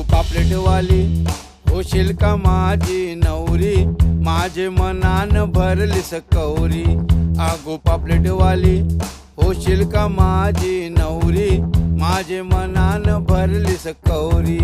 आगो पापलेटवाली होशील का माझी नवरी, माझे मनान भरलीस कवरी. आगो पापलेटवाली होशील का माझी नवरी, माझे मनान भरलीस कवरी.